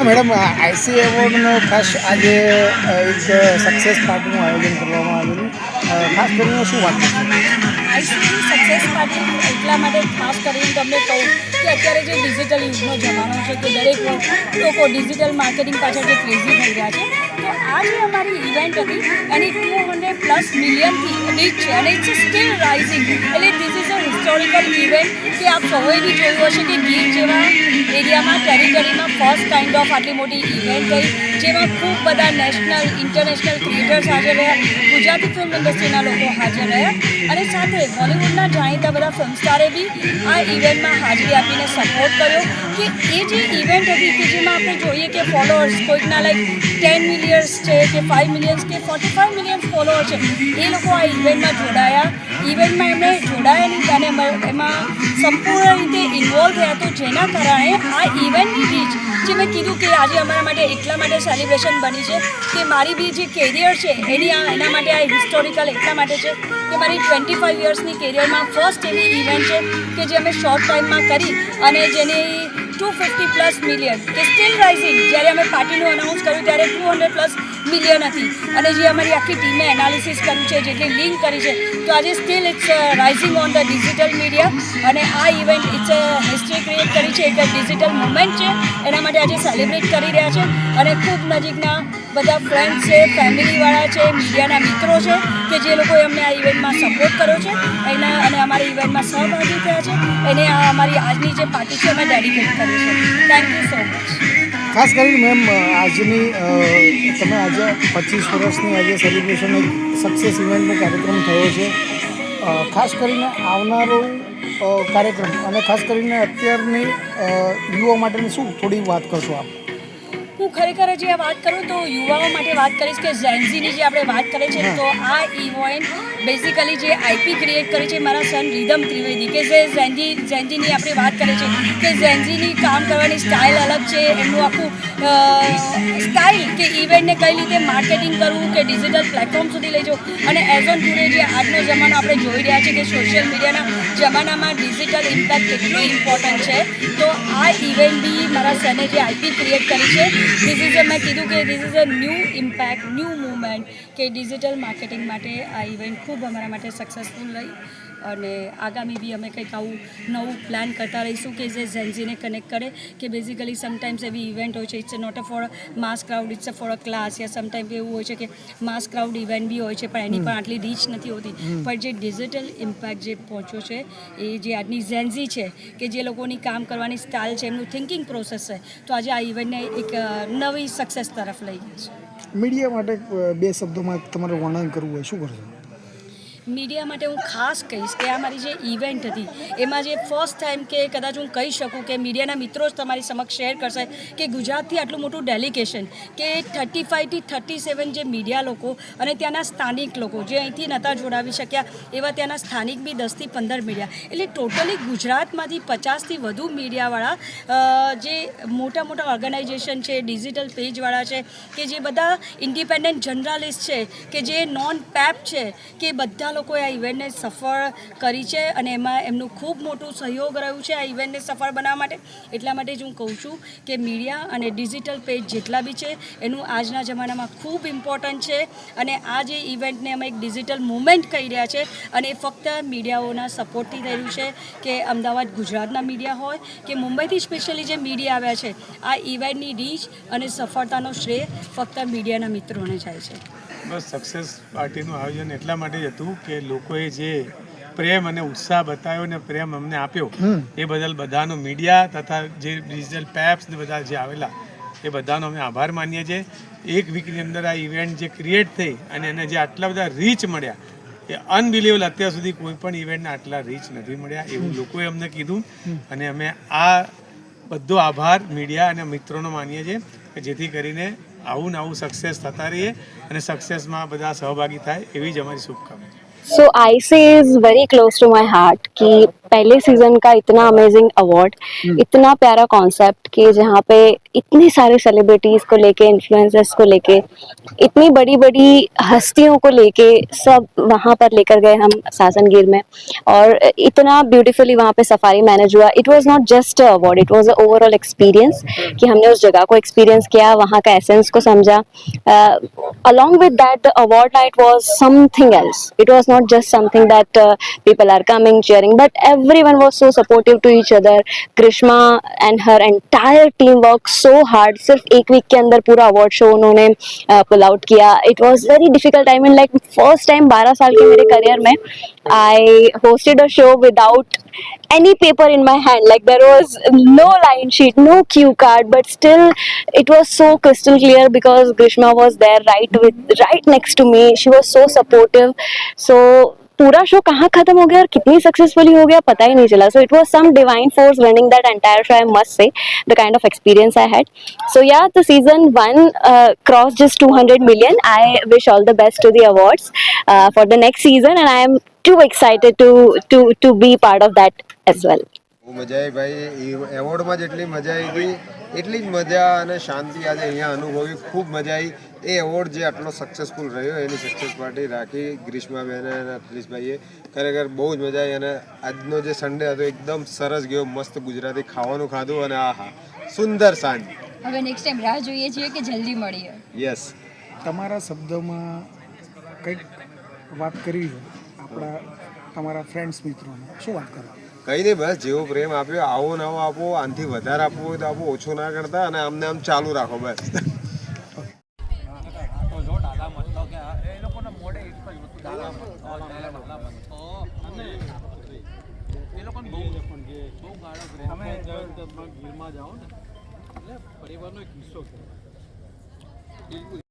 Madam IC એવોર્ડનો ખાસ આજે એક સક્સેસ પાર્ટીનું આયોજન કરવામાં આવેલું, ખાસ કરીને શું વાત કરશો? આઈસી સક્સેસ પાર્ટી એટલા માટે ખાસ કરીને તમને કહું કે અત્યારે જે ડિજિટલ યુગનો જમાનો છે કે દરેક લોકો ડિજિટલ માર્કેટિંગ પાછળ જે ક્રેઝી થઈ રહ્યા છે, તો આ જે અમારી ઇવેન્ટ હતી એની 200+ મિલિયનથી રીચ છે અને ઇટ્સ સ્ટીલ રાઇઝિંગ. એટલે this is a historical event કે આપ સૌએ બી જોયું હશે કે ગીર જેવા એરિયામાં ટેરિટરીમાં ફર્સ્ટ કાઇન્ડ ઓફ આટલી મોટી ઇવેન્ટ થઈ, જેમાં ખૂબ બધા નેશનલ ઇન્ટરનેશનલ ક્રિએટર્સ હાજર રહ્યા, ગુજરાતી ફિલ્મ ઇન્ડસ્ટ્રીના લોકો હાજર રહ્યા અને સાથે બોલિવૂડના જાણીતા બધા ફિલ્મ સ્ટારે બી આ ઇવેન્ટમાં હાજરી આપીને સપોર્ટ કર્યો. કે એ જે ઇવેન્ટ હતી કે જેમાં આપણે જોઈએ કે ફોલોઅર્સ કોઈકના લાઈક 10 મિલિયન્સ છે કે 5 મિલિયન્સ કે 45 મિલિયન્સ ફોલોઅર છે, એ લોકો આ ઇવેન્ટમાં જોડાયા. ઇવેન્ટમાં એમણે જોડાયા નહીં અને એમાં સંપૂર્ણ રીતે ઇન્વોલ્વ થયા, તો જેના કારણે આ ઇવેન્ટની રીચ જે મેં કીધું કે આજે અમારા માટે એટલા માટે સેલિબ્રેશન બની છે કે મારી બી જે કેરિયર છે એના માટે આ હિસ્ટોરિકલ એટલા માટે છે કે મારી 25 યર્સની કેરિયરમાં ફર્સ્ટ એવી ઇવેન્ટ છે કે જે અમે શોર્ટ ટાઈમમાં કરી અને જેની 250+ મિલિયન કે સ્ટીલ રાઇઝિંગ. જ્યારે અમે પાર્ટીનું અનાઉન્સ કર્યું ત્યારે 200+ મિલિયન હતી અને જે અમારી આખી ટીમે એનાલિસિસ કર્યું છે, જેટલી લિંક કરી છે, તો આજે still it's rising on the digital media. અને આ ઇવેન્ટ ઇટ્સ હિસ્ટ્રી ક્રિએટ કરી છે, એક ડિજિટલ મુવમેન્ટ છે, એના માટે આજે સેલિબ્રેટ કરી રહ્યા છે. અને ખૂબ નજીકના બધા ફ્રેન્ડ્સ છે, ફેમિલીવાળા છે, મીડિયાના મિત્રો છે કે જે લોકોએ અમને આ ઇવેન્ટમાં સપોર્ટ કર્યો છે અને અમારી ઇવેન્ટમાં સહભાગી થયા છે, એને આ અમારી આજની જે પાર્ટી છે અમે ડેડિકેટ કરી છે. Thank you so much. ખાસ કરીને મેમ આજની તમે આજે 25 વર્ષની આજે સેલિબ્રેશન એક સક્સેસ ઇવેન્ટનો કાર્યક્રમ થયો છે, ખાસ કરીને આવનારો કાર્યક્રમ અને ખાસ કરીને અત્યારની યુવા માટેની શું થોડી વાત કરશો આપ? હું ખરેખર જે આ વાત કરું તો યુવાઓ માટે વાત કરીશ કે ઝેન્ઝીની જે આપણે વાત કરીએ છીએ, તો આ ઇવેન્ટ બેઝિકલી જે આઈપી ક્રિએટ કરી છે મારા સન રીધમ ત્રિવેદી, કે જે ઝેન્ઝીની આપણે વાત કરીએ છીએ કે ઝેન્ઝીની કામ કરવાની સ્ટાઇલ અલગ છે, એમનું આખું સ્ટાઇલ કે ઇવેન્ટને કઈ રીતે માર્કેટિંગ કરવું કે ડિજિટલ પ્લેટફોર્મ સુધી લઈ જવું. અને એઝ ઓન ટુડે જે આજનો જમાનો આપણે જોઈ રહ્યા છીએ કે સોશિયલ મીડિયાના જમાનામાં ડિજિટલ ઇમ્પેક્ટ કેટલું ઇમ્પોર્ટન્ટ છે, તો આ ઇવેન્ટ બી મારા સને જે આઈપી ક્રિએટ કરી છે, ધીસ ઇઝ મેં કીધું કે this is a new impact, new movement કે ડિજિટલ માર્કેટિંગ માટે આ ઇવેન્ટ ખૂબ અમારા માટે સક્સેસફુલ રહી. અને આગામી બી અમે કંઈક આવું નવું પ્લાન કરતા રહીશું કે જે ઝેન્ઝીને કનેક્ટ કરે. કે બેઝિકલી સમટાઈમ્સ એવી ઇવેન્ટ હોય છે, it's not a for mass crowd, it's a for a class, યા સમટાઈમ્સ એવું હોય છે કે માસ ક્રાઉડ ઇવેન્ટ બી હોય છે પણ એની પણ આટલી રીચ નથી હોતી. પણ જે ડિજિટલ ઇમ્પેક્ટ જે પહોંચ્યો છે એ જે આજની ઝેન્ઝી છે કે જે લોકોની કામ કરવાની સ્ટાઇલ છે, એમનું થિંકિંગ પ્રોસેસ છે, તો આજે આ ઇવેન્ટને એક નવી સક્સેસ તરફ લઈ ગયા છે. મીડિયા માટે 2 શબ્દોમાં તમારે વર્ણન કરવું હોય શું કરશો? મીડિયા માટે હું ખાસ કહીશ કે આ મારી જે ઇવેન્ટ હતી એમાં જે ફર્સ્ટ ટાઈમ કે કદાચ હું કહી શકું કે મીડિયાના મિત્રો જ તમારી સમક્ષ શેર કરશે કે ગુજરાતથી આટલું મોટું ડેલિગેશન કે 35 થી 37 જે મીડિયા લોકો અને ત્યાંના સ્થાનિક લોકો જે અહીંથી નહોતા જોડાવી શક્યા એવા ત્યાંના સ્થાનિક બી 10 થી 15 મીડિયા, એટલે ટોટલી ગુજરાતમાંથી 50થી વધુ મીડિયાવાળા જે મોટા મોટા ઓર્ગેનાઇઝેશન છે, ડિજિટલ પેજવાળા છે, કે જે બધા ઇન્ડિપેન્ડન્ટ જર્નલિસ્ટ છે, કે જે નોન પેપ છે, કે બધા લોકોએ આ ઇવેન્ટને સફળ કરી છે અને એમાં એમનું ખૂબ મોટું સહયોગ રહ્યું છે આ ઇવેન્ટને સફળ બનાવવા માટે. એટલા માટે જ હું કહું છું કે મીડિયા અને ડિજિટલ પેજ જેટલા બી છે એનું આજના જમાનામાં ખૂબ ઇમ્પોર્ટન્ટ છે. અને આ જે ઇવેન્ટને અમે એક ડિજિટલ મુવમેન્ટ કહી રહ્યા છે અને એ ફક્ત મીડિયાઓના સપોર્ટથી થઈ રહ્યું છે કે અમદાવાદ ગુજરાતના મીડિયા હોય કે મુંબઈથી સ્પેશિયલી જે મીડિયા આવ્યા છે, આ ઇવેન્ટની રીચ અને સફળતાનો શ્રેય ફક્ત મીડિયાના મિત્રોને જાય છે. બસ સક્સેસ પાર્ટીનું આયોજન એટલા માટે જ હતું કે લોકોએ જે પ્રેમ અને ઉત્સાહ બતાવ્યો ને પ્રેમ અમને આપ્યો એ બદલ બધાનો મીડિયા તથા જે ડિજિટલ પેપ્સ બધા જે આવેલા એ બધાનો અમે આભાર માનીએ છીએ. એક વીકની અંદર આ ઇવેન્ટ જે ક્રિએટ થઈ અને એને જે આટલા બધા રીચ મળ્યા એ અનબિલિવેબલ. અત્યાર સુધી કોઈ પણ ઇવેન્ટને આટલા રીચ નથી મળ્યા એવું લોકોએ અમને કીધું અને અમે આ બધો આભાર મીડિયા અને મિત્રોનો માનીએ છીએ કે જેથી કરીને આવું ને આવું સક્સેસ થતા રહીએ અને સક્સેસમાં બધા સહભાગી થાય એવી જ અમારી શુભકામના. So IC is very close to my heart कि पहले सीजन का इतना अमेजिंग अवार्ड, इतना प्यारा कॉन्सेप्ट कि जहाँ पे इतने सारे सेलिब्रिटीज को लेके, इन्फ्लुएंसर्स को लेके, इतनी बड़ी बड़ी हस्तियों को लेके सब वहाँ पर लेकर गए हम साजनगीर में, और इतना ब्यूटीफुली वहाँ पे सफारी मैनेज हुआ. It was not just a award, it was a overall experience कि हमने उस जगह को एक्सपीरियंस किया, वहाँ का एसेंस को समझा. Along with that, the award night was something else. It was not just something that people are coming, cheering, but everyone was so supportive to each other. Grishma and her entire team worked so hard. सिर्फ एक week के अंदर पूरा award show उन्होंने pull out किया. It was very difficult. I mean, like first time 12 साल के मेरे करियर में I hosted a show without any paper in my hand. Like there was no line sheet, no cue card, but still it was so crystal clear because Grishma was there right next to me. She was so supportive. So पूरा show कहाँ खत्म हो गया और कितनी successfully हो गया पता ही नहीं चला. So it was some divine force running that entire show, I must say, the kind of experience I had. So yeah, the season 1 crossed just 200 million. I wish all the best to the awards for the next season, and I am too excited to be part of that as well. બહુ મજા આવી ભાઈ. એ એવોર્ડમાં જેટલી મજા આવી હતી એટલી જ મજા અને શાંતિ આજે અહીંયા અનુભવી. ખૂબ મજા આવી. એ એવોર્ડ જે આટલો સક્સેસફુલ રહ્યો એની સક્સેસ પાર્ટી રાખી ગ્રીષ્માબેન અને અખિલેશભાઈએ. ખરેખર બહુ જ મજા આવી. અને આજનો જે સન્ડે હતો એકદમ સરસ ગયો. મસ્ત ગુજરાતી ખાવાનું ખાધું અને આહા સુંદર સાંજ. હવે નેક્સ્ટ ટાઈમ રાહ જોઈએ છીએ કે જલ્દી મળીએ. યસ. તમારા શબ્દોમાં કંઈક વાત કરવી હોય આપણા તમારા ફ્રેન્ડ્સ મિત્રોને, શું વાત કરો? કંઈ નહીં, બસ જેવો પ્રેમ આપ્યો આવો નવો આપો. આનાથી વધારે આપવો હોય તો આપો, ઓછો ના કરતા. અને આમને આમ ચાલુ રાખો બસ. ગીરમાં જાઓ ને એટલે પરિવારનો એક હિસ્સો છે. બિલકુલ